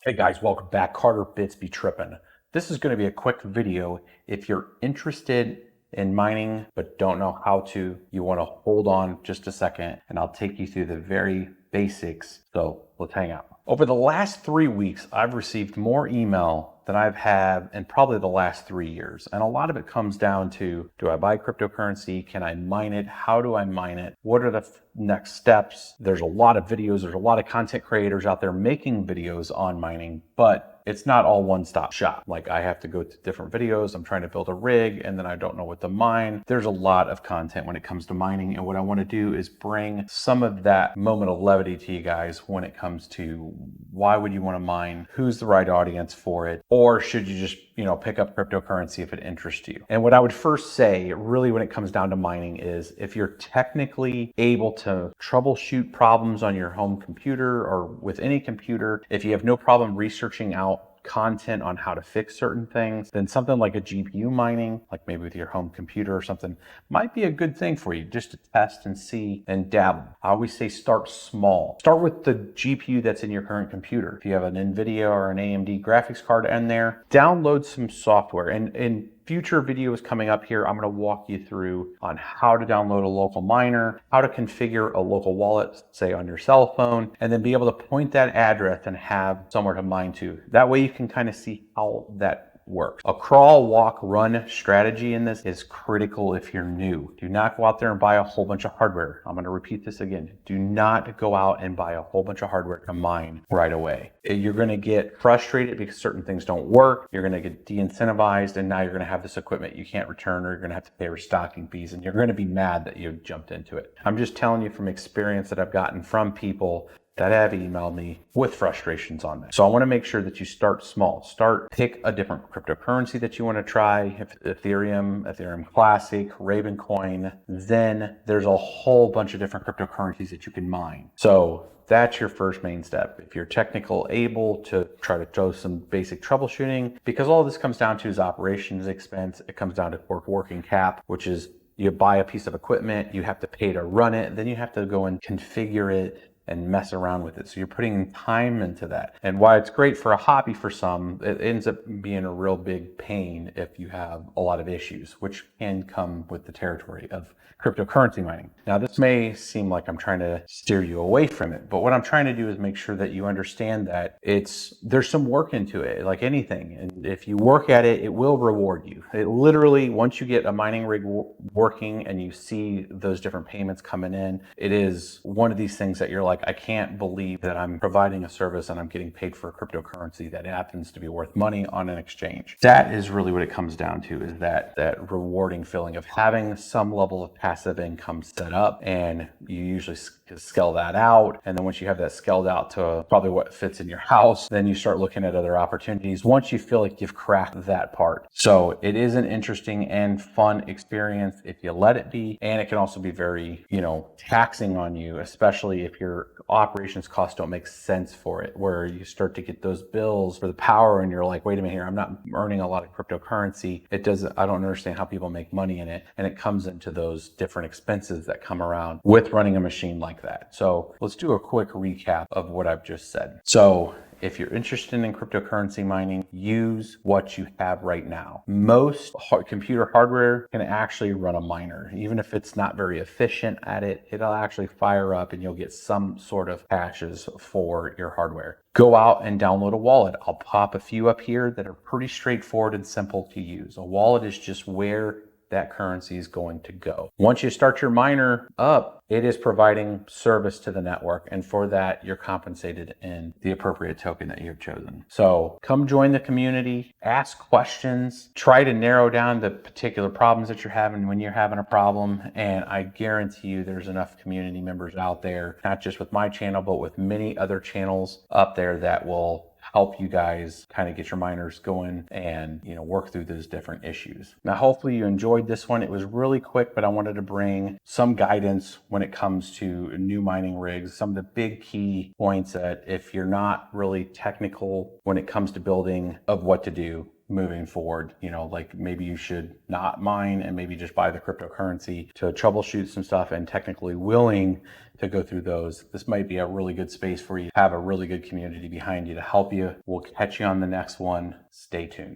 Hey guys, welcome back. Carter BitsBeTrippin. This is going to be a quick video. If you're interested in mining but don't know how to, you want to hold on just a second and I'll take you through the very basics. So let's hang out. Over the last 3 weeks, I've received more email than I've had in probably the last 3 years. And a lot of it comes down to, do I buy cryptocurrency? Can I mine it? How do I mine it? What are the next steps? There's a lot of videos. There's a lot of content creators out there making videos on mining, but it's not all one-stop shop. Like I have to go to different videos. I'm trying to build a rig and then I don't know what to mine. There's a lot of content when it comes to mining. And what I want to do is bring some of that moment of levity to you guys when it comes to why would you want to mine? Who's the right audience for it? Or should you just, pick up cryptocurrency if it interests you? And what I would first say, really, when it comes down to mining is if you're technically able to troubleshoot problems on your home computer or with any computer, if you have no problem researching out content on how to fix certain things, then something like a GPU mining, like maybe with your home computer or something, might be a good thing for you just to test and see and dabble. I always say start small. Start with the GPU that's in your current computer. If you have an NVIDIA or an AMD graphics card in there, download some software. And in future videos coming up here, I'm going to walk you through on how to download a local miner, how to configure a local wallet, say on your cell phone, and then be able to point that address and have somewhere to mine to. That way you can kind of see how that works. A crawl, walk, run strategy in this is critical if you're new. Do not go out there and buy a whole bunch of hardware. I'm going to repeat this again. Do not go out and buy a whole bunch of hardware to mine right away. You're going to get frustrated because certain things don't work. You're going to get de-incentivized, and now you're going to have this equipment you can't return, or you're going to have to pay restocking fees, and you're going to be mad that you jumped into it. I'm just telling you from experience that I've gotten from people that have emailed me with frustrations on that. So I want to make sure that you start small. Pick a different cryptocurrency that you want to try. If Ethereum Classic, Ravencoin, then there's a whole bunch of different cryptocurrencies that you can mine. So that's your first main step. If you're able to try to do some basic troubleshooting, because all this comes down to is operations expense. It comes down to working cap, which is you buy a piece of equipment, you have to pay to run it, then you have to go and configure it and mess around with it. So you're putting time into that. And why it's great for a hobby for some, it ends up being a real big pain if you have a lot of issues, which can come with the territory of cryptocurrency mining. Now, this may seem like I'm trying to steer you away from it, but what I'm trying to do is make sure that you understand that there's some work into it, like anything. And if you work at it, it will reward you. It literally, once you get a mining rig working and you see those different payments coming in, it is one of these things that you're like, I can't believe that I'm providing a service and I'm getting paid for a cryptocurrency that happens to be worth money on an exchange. That is really what it comes down to, is that rewarding feeling of having some level of passive income set up, and you usually scale that out. And then once you have that scaled out to probably what fits in your house, then you start looking at other opportunities once you feel like you've cracked that part. So it is an interesting and fun experience if you let it be. And it can also be very, taxing on you, especially if your operations costs don't make sense for it, where you start to get those bills for the power and you're like, wait a minute here, I'm not earning a lot of cryptocurrency. I don't understand how people make money in it. And it comes into those different expenses that come around with running a machine like that. So let's do a quick recap of what I've just said. So if you're interested in cryptocurrency mining, use what you have right now. Most computer hardware can actually run a miner. Even if it's not very efficient at it, it'll actually fire up and you'll get some sort of hashes for your hardware. Go out and download a wallet. I'll pop a few up here that are pretty straightforward and simple to use. A wallet is just where that currency is going to go. Once you start your miner up, it is providing service to the network, and for that you're compensated in the appropriate token that you've chosen. So come join the community, ask questions, try to narrow down the particular problems that you're having when you're having a problem, and I guarantee you there's enough community members out there, not just with my channel but with many other channels up there, that will help you guys kind of get your miners going and work through those different issues. Now, hopefully you enjoyed this one. It was really quick, but I wanted to bring some guidance when it comes to new mining rigs, some of the big key points that if you're not really technical when it comes to building, of what to do, moving forward. You know, like maybe you should not mine and maybe just buy the cryptocurrency to troubleshoot some stuff and technically willing to go through those. This might be a really good space for you to have a really good community behind you to help you. We'll catch you on the next one. Stay tuned.